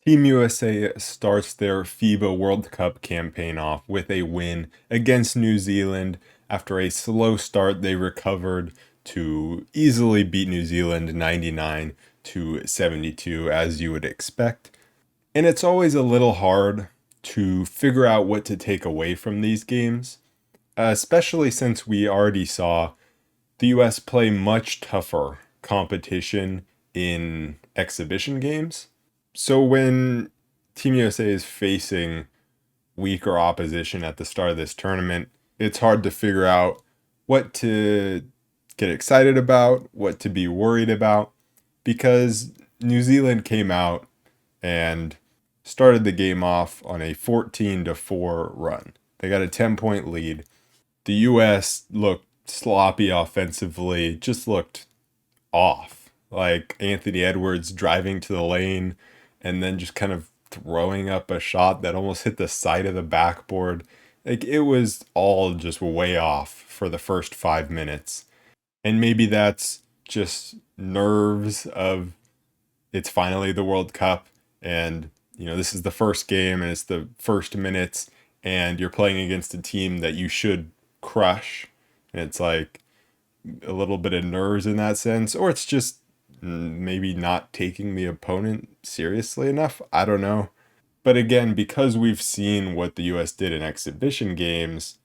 Team USA starts their FIBA World Cup campaign off with a win against New Zealand. After a slow start, they recovered to easily beat New Zealand 99 to 72, as you would expect. And it's always a little hard to figure out what to take away from these games, especially since we already saw the US play much tougher competition in exhibition games. So when Team USA is facing weaker opposition at the start of this tournament, it's hard to figure out what to get excited about, what to be worried about, because New Zealand came out and started the game off on a 14-4 run. They got a 10-point lead. The US looked sloppy offensively, just looked off. Like Anthony Edwards driving to the lane and then just kind of throwing up a shot that almost hit the side of the backboard. Like it was all just way off for the first 5 minutes. And maybe that's just nerves of it's finally the World Cup and this is the first game and it's the first minutes and you're playing against a team that you should crush. And it's like a little bit of nerves in that sense, or it's just maybe not taking the opponent seriously enough. I don't know. But again, because we've seen what the US did in exhibition games,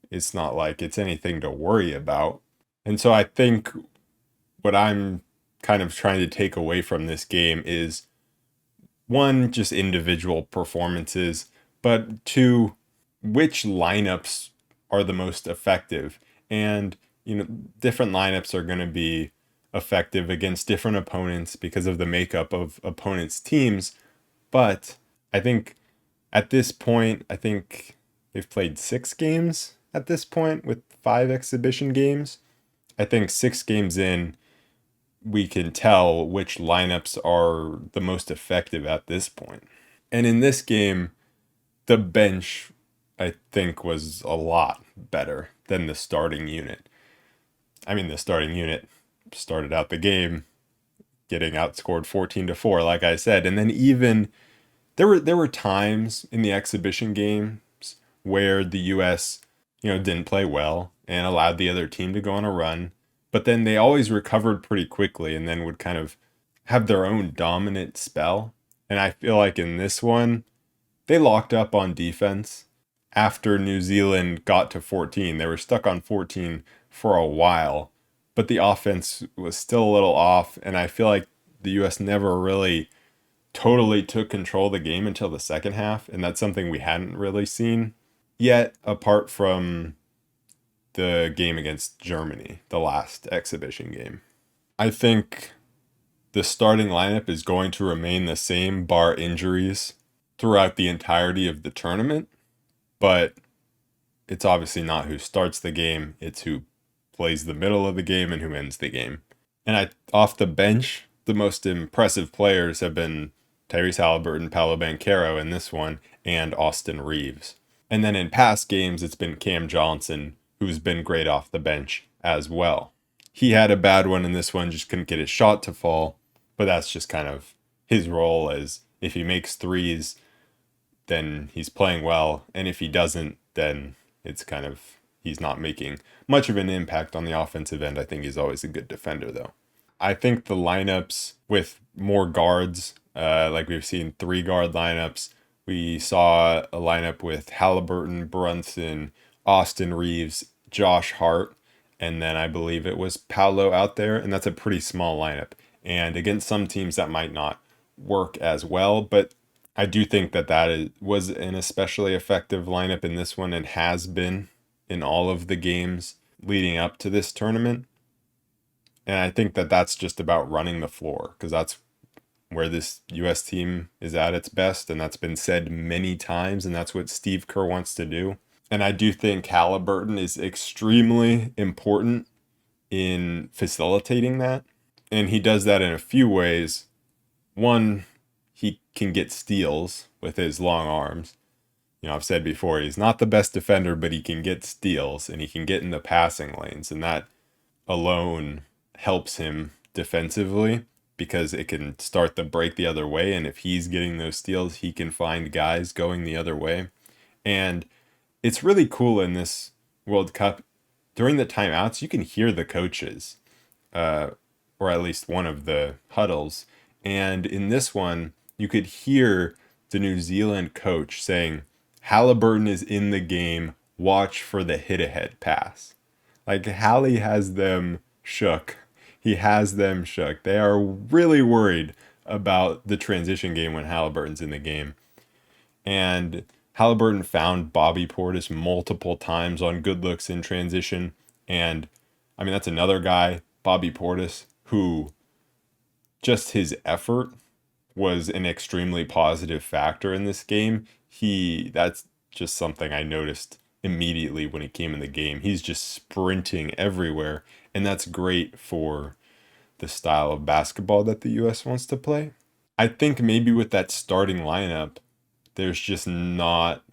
it's not like it's anything to worry about. And so I think what I'm kind of trying to take away from this game is one, just individual performances, but two, which lineups are the most effective. And, different lineups are going to be effective against different opponents because of the makeup of opponents' teams. But I think at this point, I think they've played 6 games at this point with 5 exhibition games. I think 6 games in, we can tell which lineups are the most effective at this point. And in this game, the bench, I think, was a lot better than the starting unit. I mean, the starting unit started out the game getting outscored 14-4, like I said. And then even there were times in the exhibition games where the US, didn't play well and allowed the other team to go on a run, but then they always recovered pretty quickly and then would kind of have their own dominant spell. And I feel like in this one, they locked up on defense after New Zealand got to 14. They were stuck on 14 for a while, but the offense was still a little off. And I feel like the US never really totally took control of the game until the second half. And that's something we hadn't really seen yet, apart from the game against Germany, the last exhibition game. I think the starting lineup is going to remain the same, bar injuries, throughout the entirety of the tournament. But it's obviously not who starts the game, it's who plays the middle of the game and who ends the game. And off the bench, the most impressive players have been Tyrese Haliburton, Paolo Banchero in this one, and Austin Reeves. And then in past games, it's been Cam Johnson, who's been great off the bench as well. He had a bad one in this one, just couldn't get his shot to fall, but that's just kind of his role, as if he makes threes, then he's playing well, and if he doesn't, then it's kind of he's not making much of an impact on the offensive end. I think he's always a good defender, though. I think the lineups with more guards, like we've seen 3 guard lineups. We saw a lineup with Haliburton, Brunson, Austin Reeves, Josh Hart, and then I believe it was Paolo out there, and that's a pretty small lineup. And against some teams that might not work as well, but I do think that was an especially effective lineup in this one and has been in all of the games leading up to this tournament. And I think that that's just about running the floor, because that's where this US team is at its best, and that's been said many times, and that's what Steve Kerr wants to do. And I do think Haliburton is extremely important in facilitating that, and he does that in a few ways. One, he can get steals with his long arms. I've said before, he's not the best defender, but he can get steals, and he can get in the passing lanes, and that alone helps him defensively. because it can start the break the other way. And if he's getting those steals, he can find guys going the other way. And it's really cool in this World Cup. During the timeouts, you can hear the coaches, uh, or at least one of the huddles. And in this one, you could hear the New Zealand coach saying, Haliburton is in the game. Watch for the hit ahead pass. Like, Hallie has them shook. He has them shook. They are really worried about the transition game when Haliburton's in the game. And Haliburton found Bobby Portis multiple times on good looks in transition. And I mean, that's another guy, Bobby Portis, who just his effort was an extremely positive factor in this game. That's just something I noticed immediately when he came in the game. He's just sprinting everywhere, and that's great for the style of basketball that the US wants to play. I think maybe with that starting lineup, there's just not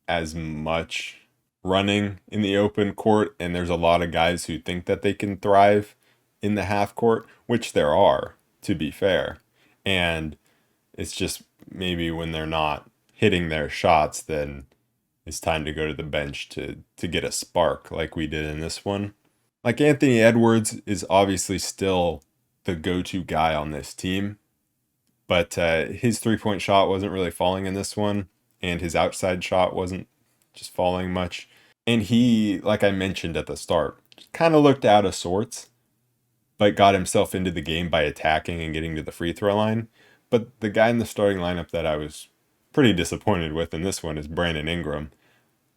as much running in the open court, and there's a lot of guys who think that they can thrive in the half court, which there are, to be fair. And it's just maybe when they're not hitting their shots, then it's time to go to the bench to get a spark like we did in this one. Like, Anthony Edwards is obviously still the go-to guy on this team, but his three-point shot wasn't really falling in this one, and his outside shot wasn't just falling much. And he, like I mentioned at the start, kind of looked out of sorts, but got himself into the game by attacking and getting to the free throw line. But the guy in the starting lineup that I was pretty disappointed with in this one is Brandon Ingram.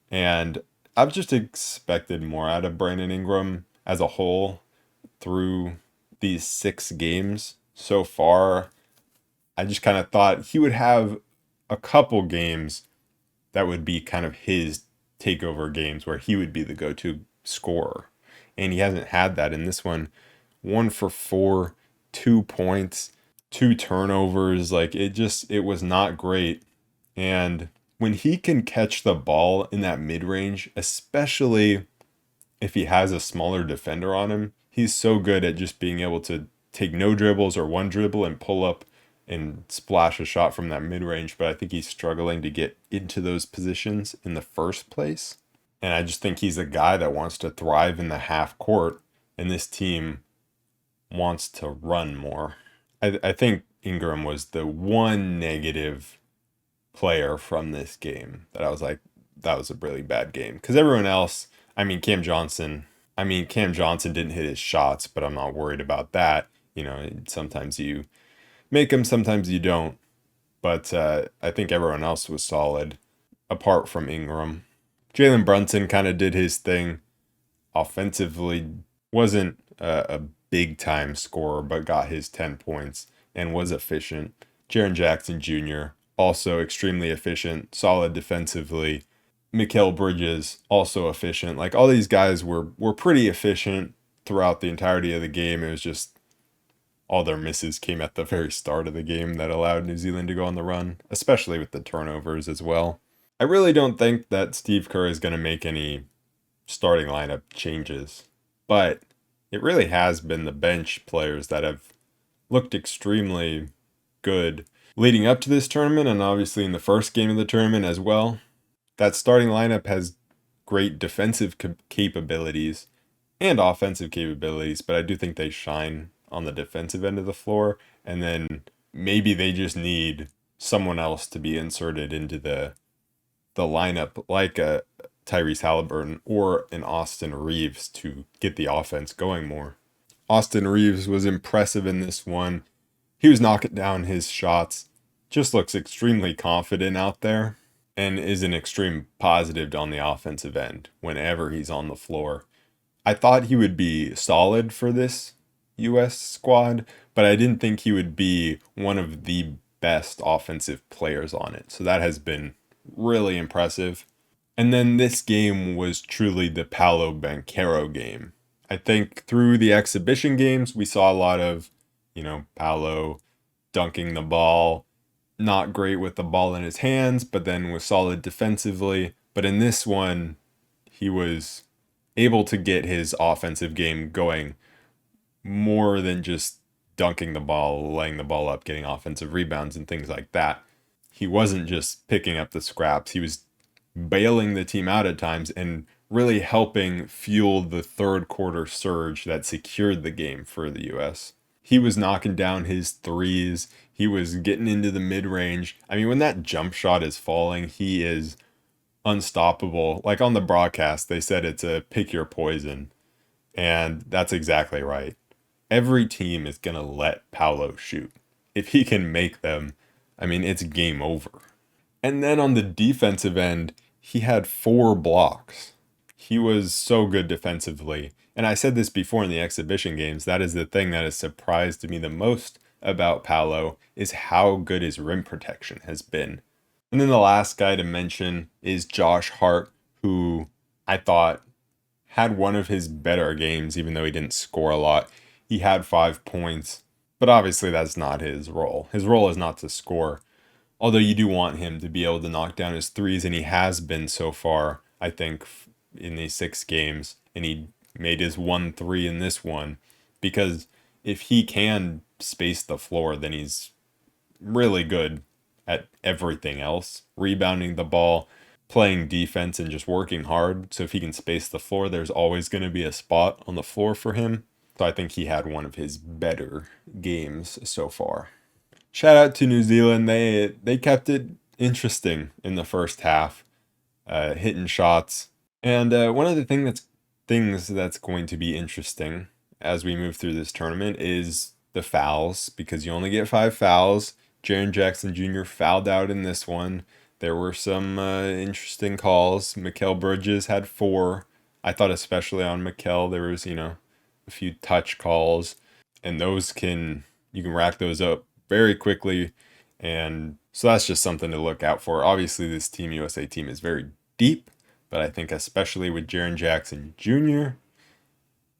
And I've just expected more out of Brandon Ingram as a whole through these 6 games so far. I just kind of thought he would have a couple games that would be kind of his takeover games where he would be the go-to scorer. And he hasn't had that in this one. 1 for 4, 2 points, 2 turnovers. Like, it was not great. And when he can catch the ball in that mid-range, especially if he has a smaller defender on him, he's so good at just being able to take no dribbles or one dribble and pull up and splash a shot from that mid-range. But I think he's struggling to get into those positions in the first place. And I just think he's a guy that wants to thrive in the half court, and this team wants to run more. I think Ingram was the one negative player from this game that I was like, that was a really bad game. Because everyone else, Cam Johnson didn't hit his shots, but I'm not worried about that. You know, sometimes you make them, sometimes you don't. But I think everyone else was solid, apart from Ingram. Jalen Brunson kind of did his thing offensively, wasn't a big time scorer, but got his 10 points and was efficient. Jaren Jackson Jr., also extremely efficient, solid defensively. Mikal Bridges, also efficient. Like, all these guys were pretty efficient throughout the entirety of the game. It was just all their misses came at the very start of the game that allowed New Zealand to go on the run, especially with the turnovers as well. I really don't think that Steve Kerr is going to make any starting lineup changes, but it really has been the bench players that have looked extremely good leading up to this tournament, and obviously in the first game of the tournament as well. That starting lineup has great defensive capabilities and offensive capabilities, but I do think they shine on the defensive end of the floor, and then maybe they just need someone else to be inserted into the lineup, like a Tyrese Haliburton or an Austin Reeves, to get the offense going more. Austin Reeves was impressive in this one. He was knocking down his shots, just looks extremely confident out there, and is an extreme positive on the offensive end whenever he's on the floor. I thought he would be solid for this US squad, but I didn't think he would be one of the best offensive players on it. So that has been really impressive. And then this game was truly the Paolo Banchero game. I think through the exhibition games, we saw a lot of, Paolo dunking the ball, not great with the ball in his hands, but then was solid defensively. But in this one, he was able to get his offensive game going more than just dunking the ball, laying the ball up, getting offensive rebounds and things like that. He wasn't just picking up the scraps. He was bailing the team out at times and really helping fuel the third quarter surge that secured the game for the US. He was knocking down his threes. He was getting into the mid range. I mean, when that jump shot is falling, he is unstoppable. Like on the broadcast, they said it's a pick your poison. And that's exactly right. Every team is going to let Paolo shoot. If he can make them, I mean, it's game over. And then on the defensive end, he had 4 blocks. He was so good defensively. And I said this before in the exhibition games, that is the thing that has surprised me the most about Paolo is how good his rim protection has been. And then the last guy to mention is Josh Hart, who I thought had one of his better games, even though he didn't score a lot. He had 5 points, but obviously that's not his role. His role is not to score. Although you do want him to be able to knock down his threes, and he has been so far, I think, in these 6 games. And he made his 1 3 in this one. Because if he can space the floor, then he's really good at everything else. Rebounding the ball, playing defense, and just working hard. So if he can space the floor, there's always going to be a spot on the floor for him. So I think he had one of his better games so far. Shout out to New Zealand. They kept it interesting in the first half, hitting shots. And one of the things that's going to be interesting as we move through this tournament is the fouls, because you only get 5 fouls. Jaren Jackson Jr. fouled out in this one. There were some interesting calls. Mikal Bridges had 4. I thought especially on Mikal there was, a few touch calls, and you can rack those up very quickly. And so that's just something to look out for. Obviously, this Team USA team is very deep, but I think especially with Jaren Jackson Jr.,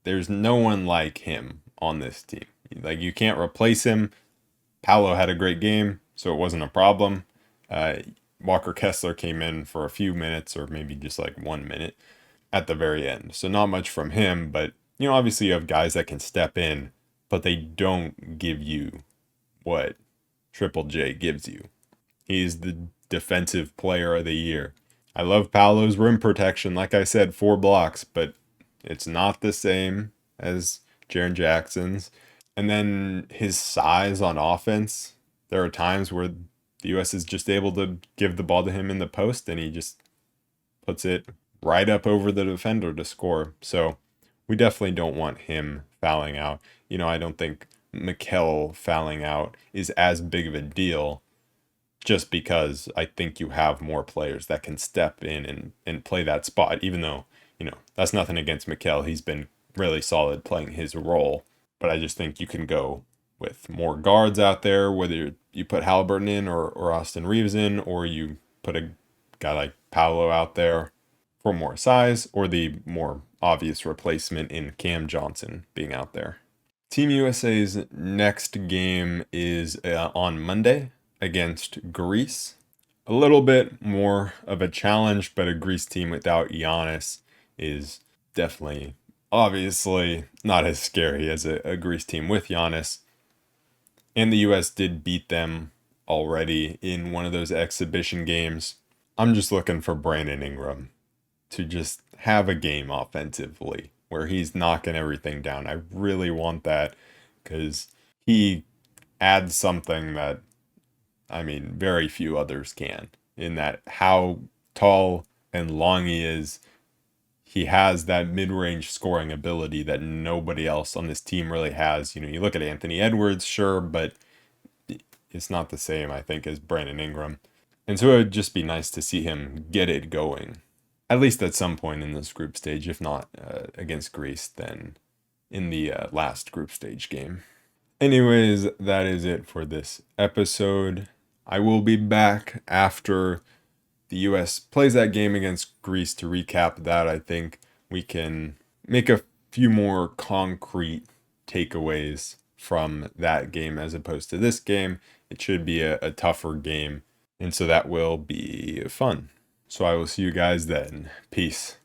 there's no one like him on this team. Like, you can't replace him. Paolo had a great game, so it wasn't a problem. Walker Kessler came in for a few minutes, or maybe just like 1 minute at the very end. So not much from him, but obviously you have guys that can step in, but they don't give you what Triple J gives you. He's the defensive player of the year. I love Paolo's rim protection. Like I said, 4 blocks, but it's not the same as Jaren Jackson's. And then his size on offense. There are times where the U.S. is just able to give the ball to him in the post, and he just puts it right up over the defender to score. So we definitely don't want him fouling out. I don't think Mikal fouling out is as big of a deal, just because I think you have more players that can step in and play that spot, even though, that's nothing against Mikal. He's been really solid playing his role. But I just think you can go with more guards out there, whether you put Haliburton in or Austin Reeves in, or you put a guy like Paolo out there for more size, or the more obvious replacement in Cam Johnson being out there. Team USA's next game is on Monday against Greece. A little bit more of a challenge, but a Greece team without Giannis is definitely, obviously, not as scary as a Greece team with Giannis. And the US did beat them already in one of those exhibition games. I'm just looking for Brandon Ingram to just have a game offensively where he's knocking everything down. I really want that, because he adds something that, very few others can, in that how tall and long he is. He has that mid-range scoring ability that nobody else on this team really has. You look at Anthony Edwards, sure, but it's not the same, I think, as Brandon Ingram. And so it would just be nice to see him get it going, at least at some point in this group stage, if not against Greece, then in the last group stage game. Anyways, that is it for this episode. I will be back after the US plays that game against Greece to recap that. I think we can make a few more concrete takeaways from that game as opposed to this game. It should be a tougher game, and so that will be fun. So I will see you guys then. Peace.